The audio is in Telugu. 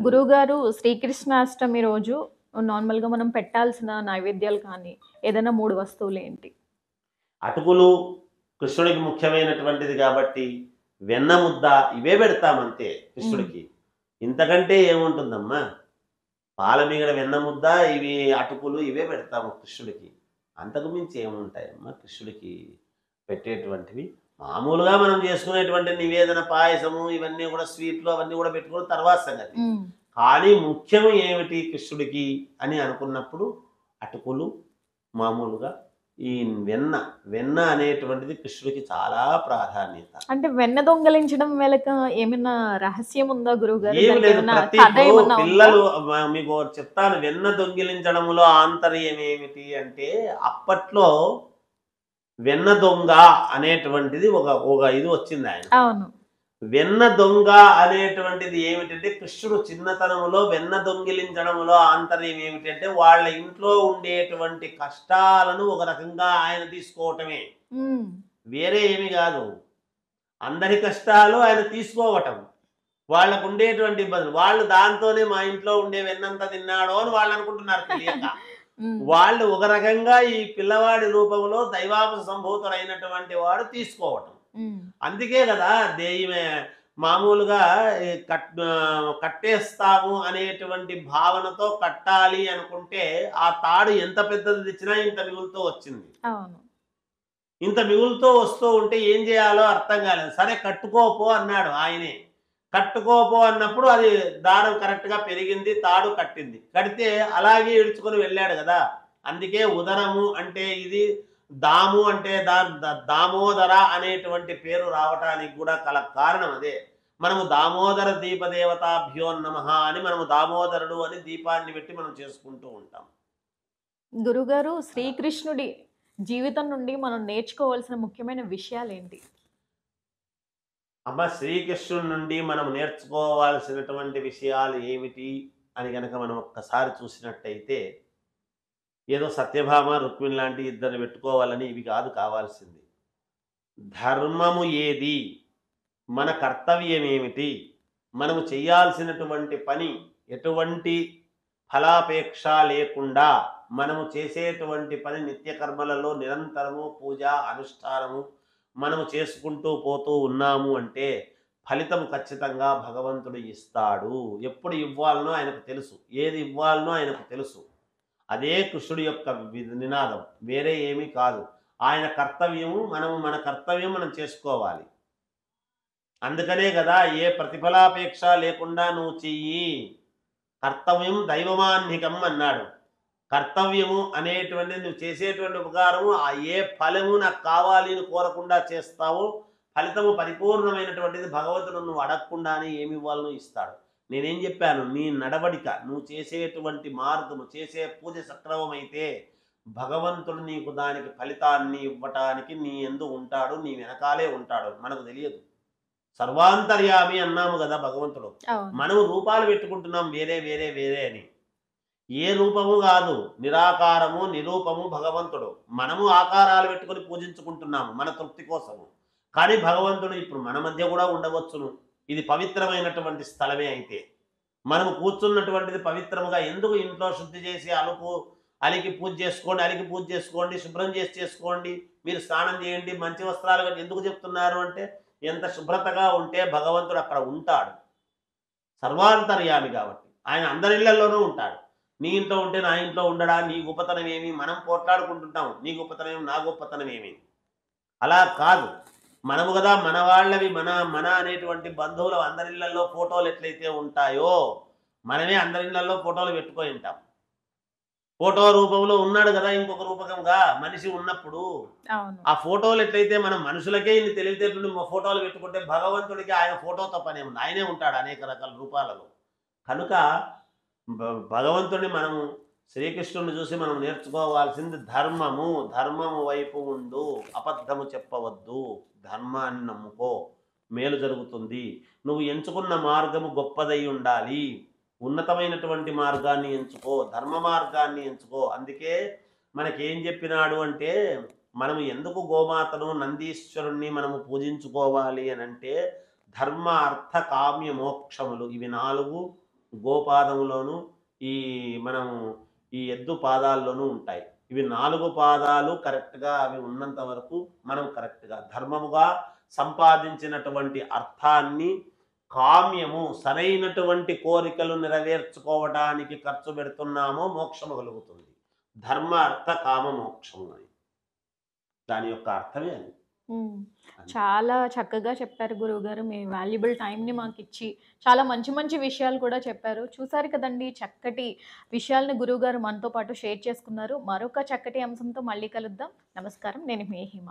గురువుగారు శ్రీకృష్ణాష్టమి రోజు నార్మల్‌గా మనం పెట్టాల్సిన నైవేద్యాలు కానీ, ఏదైనా 3 వస్తువులేంటి? అటుకులు కృష్ణుడికి ముఖ్యమైనటువంటిది కాబట్టి, వెన్న ముద్ద ఇవే పెడతామంతే హ్మ్. కృష్ణుడికి. ఇంతకంటే ఏముంటుందమ్మా? పాలమీగడ వెన్న ముద్ద, ఇవి అటుకులు ఇవే పెడతాము కృష్ణుడికి. అంతకు మించి ఏముంటాయమ్మా కృష్ణుడికి పెట్టేటువంటివి? మామూలుగా మనం చేసుకునేటువంటి నివేదన పాయసము ఇవన్నీ కూడా స్వీట్లు అవన్నీ కూడా పెట్టుకోవడం తర్వాత సంగతి. హ్మ్. కానీ ముఖ్యము ఏమిటి కృష్ణుడికి అని అనుకున్నప్పుడు అటుకులు మామూలుగా ఈ వెన్న అనేటువంటిది కృష్ణుడికి చాలా ప్రాధాన్యత. అంటే వెన్న దొంగిలించడం వెనక ఏమైనా రహస్యం ఉందా గురువుగారు? ఏమి లేదు. దానికేమన్నా ప్రతి కథ ఇప్పుడు ఏమన్నా ఉందా? పిల్లలు మీకు ఒకటి చెప్తాను. వెన్న దొంగిలించడంలో ఆంతర్యం ఏమిటి అంటే, అప్పట్లో వెన్న దొంగ అనేటువంటిది ఒక ఒక ఇది వచ్చింది ఆయన. అవును. వెన్న దొంగ అనేటువంటిది ఏమిటంటే, కృష్ణుడు చిన్నతనంలో వెన్న దొంగిలించడంలో ఆంతర్యం ఏమిటంటే, వాళ్ళ ఇంట్లో ఉండేటువంటి కష్టాలను ఒక రకంగా ఆయన తీసుకోవటమే. హ్మ్. వేరే ఏమి కాదు. అందరి కష్టాలు ఆయన తీసుకోవటం. వాళ్ళకుండేటువంటి ఇబ్బందులు. వాళ్ళు దాంతోనే మా ఇంట్లో ఉండే వెన్నంతా తిన్నాడు అని వాళ్ళు అనుకుంటున్నారు తెలియక. హ్మ్. వాళ్ళు ఒక రకంగా ఈ పిల్లవాడి రూపంలో దైవాంశ సంభూతుడైనటువంటి వాడు తీసుకోవటం. హ్మ్. అందుకే కదా ఈమె మామూలుగా కట్టేస్తాము అనేటువంటి భావనతో కట్టాలి అనుకుంటే, ఆ తాడు ఎంత పెద్దది తెచ్చినా ఇంత మిగులుతూ వచ్చింది. అవును. ఇంత మిగులుతూ వస్తూ ఉంటే ఏం చేయాలో అర్థం కాలేదు. సరే కట్టుకోపో అన్నాడు ఆయనే. కట్టుకోపో అన్నప్పుడు అది దారం కరెక్ట్‌గా పెరిగింది. తాడు కట్టింది. కడితే అలాగే ఈడ్చుకొని వెళ్ళాడు గదా! అందుకే ఉదరము అంటే ఇది, దాము అంటే దామోదర అనేటువంటి పేరు రావటానికి కూడా కల కారణం అదే. మనము దామోదర దీపదేవతాభ్యో నమః అని మనము దామోదరుడు అని దీపాన్ని పెట్టి మనం చేసుకుంటూ ఉంటాం. గురువుగారు అలా. శ్రీకృష్ణుడి జీవితం నుండి మనం నేర్చుకోవాల్సిన ముఖ్యమైన విషయాలేంటి? అమ్మ శ్రీకృష్ణుడి నుండి మనం నేర్చుకోవాల్సినటువంటి విషయాలు ఏమిటి అని గనక మనం ఒక్కసారి చూసినట్టయితే, ఏదో సత్యభామ, రుక్మిణి లాంటి ఇద్దరిని పెట్టుకోవాలని ఇవి కాదు కావాల్సింది. ధర్మము ఏది? మన కర్తవ్యం ఏమిటి? మనము చేయాల్సినటువంటి పని ఎటువంటి ఫలాపేక్ష లేకుండా మనము చేసేటువంటి పని నిత్య కర్మలలో నిరంతరము పూజ, అనుష్ఠానము మనము చేసుకుంటూ పోతూ ఉన్నాము అంటే ఫలితం ఖచ్చితంగా భగవంతుడు ఇస్తాడు. ఎప్పుడు ఇవ్వాలనో ఆయనకు తెలుసు. ఏది ఇవ్వాలనో ఆయనకు తెలుసు. అదే కృష్ణుడి యొక్క నినాదం. వేరే ఏమీ కాదు. ఆయన కర్తవ్యము మన కర్తవ్యం మనం చేసుకోవాలి. అందుకనే కదా ఏ ప్రతిఫలాపేక్ష లేకుండా నువ్వు చెయ్యి. కర్తవ్యం దైవమాన్నికం అన్నాడు. కర్తవ్యము అనేటువంటిది నువ్వు చేసేటువంటి ఉపకారము ఏ ఫలము నాకు కావాలి అని కోరకుండా చేస్తావో ఫలితము పరిపూర్ణమైనటువంటిది భగవంతుడు నువ్వు అడగకుండానే ఏమి ఇవ్వాలనో ఇస్తాడు. నేనేం చెప్పాను? నీ నడవడిక, నువ్వు చేసేటువంటి మార్గము, చేసే పూజ సక్రమమైతే భగవంతుడు నీకు దానికి ఫలితాన్ని ఇవ్వటానికి నీ యందు ఉంటాడు, నీ వెనకాలే ఉంటాడు. మనకు తెలియదు. సర్వాంతర్యామి అన్నాము కదా భగవంతుడు. అవును. మనం రూపాలు పెట్టుకుంటున్నాం వేరే వేరే వేరే అని. ఏ రూపము కాదు. నిరాకారము, నిరూపము భగవంతుడు. మనము ఆకారాలు పెట్టుకొని పూజించుకుంటున్నాము మన తృప్తి కోసము. కానీ భగవంతుడు ఇప్పుడు మన మధ్య కూడా ఉండవచ్చును. ఇది పవిత్రమైనటువంటి స్థలమే అయితే. మనము కూర్చున్నటువంటిది పవిత్రముగా ఎందుకు ఇంట్లో శుద్ధి చేసి అలికి పూజ చేసుకోండి, అలికి పూజ చేసుకోండి, శుభ్రం చేసి చేసుకోండి, మీరు స్నానం చేయండి, మంచి వస్త్రాలు కట్టి ఎందుకు చెప్తున్నారు అంటే, ఎంత శుభ్రతగా ఉంటే భగవంతుడు అక్కడ ఉంటాడు. సర్వాంతర్యామి కాబట్టి. ఆయన అందరి ఇళ్లలోనూ ఉంటాడు. నీ ఇంట్లో ఉంటే నా ఇంట్లో ఉండడా? నీ గొప్పతనం ఏమి? మనం పోట్లాడుకుంటుంటాం. నీ గొప్పతనం ఏమి? నా గొప్పతనం ఏమి? అలా కాదు. మనము కదా మన వాళ్ళవి మన మన అనేటువంటి బంధువులు అందరిళ్లలో ఫోటోలు ఎట్లయితే ఉంటాయో, మనమే అందరిళ్లలో ఫోటోలు పెట్టుకొని ఉంటాం. ఫోటో రూపంలో ఉన్నాడు కదా ఇంకొక రూపకంగా మనిషి ఉన్నప్పుడు. అవును. ఆ ఫోటోలు ఎట్లయితే మనం మనుషులకే ఇన్ని తెలివితేటలు ఫోటోలు పెట్టుకుంటే భగవంతుడికి ఆయన ఫోటోతో పనే ఉంది. ఆయనే ఉంటాడు అనేక రకాల రూపాలలో. కనుక భగవంతుడిని మనము శ్రీకృష్ణుడిని చూసి మనం నేర్చుకోవాల్సింది ధర్మము. ధర్మము వైపు ఉండు, అబద్ధము చెప్పవద్దు, ధర్మాన్ని నమ్ముకో, మేలు జరుగుతుంది. నువ్వు ఎంచుకున్న మార్గము గొప్పదై ఉండాలి. ఉన్నతమైనటువంటి మార్గాన్ని ఎంచుకో, ధర్మ మార్గాన్ని ఎంచుకో. అందుకే మనకేం చెప్పినాడు అంటే, మనము ఎందుకు గోమాతను, నందీశ్వరుణ్ణి మనము పూజించుకోవాలి అని అంటే, ధర్మ అర్థ కామ్య మోక్షములు ఇవి 4 గోపాదంలోను ఈ మనం ఈ ఎద్దు పాదాల్లోనూ ఉంటాయి. ఇవి 4 పాదాలు కరెక్ట్‌గా అవి ఉన్నంత వరకు మనం కరెక్ట్‌గా ధర్మముగా సంపాదించినటువంటి అర్థాన్ని కామ్యము సరైనటువంటి కోరికలు నెరవేర్చుకోవడానికి ఖర్చు పెడుతున్నామో మోక్షము కలుగుతుంది. ధర్మ, అర్థ, కామ మోక్షము అని. దాని యొక్క అర్థమే అది. హ్మ్. అని. చాలా చక్కగా చెప్పారు గురువుగారు. మీ వాల్యుబుల్ టైమ్‌ని మాకిచ్చి, చాలా మంచి మంచి విషయాలు కూడా చెప్పారు. చూసారు కదండీ! చక్కటి విషయాలను గురువుగారు మనతో పాటు షేర్ చేసుకున్నారు. మరొక చక్కటి అంశంతో మళ్ళీ కలుద్దాం. నమస్కారం. నేను మీ హిమ.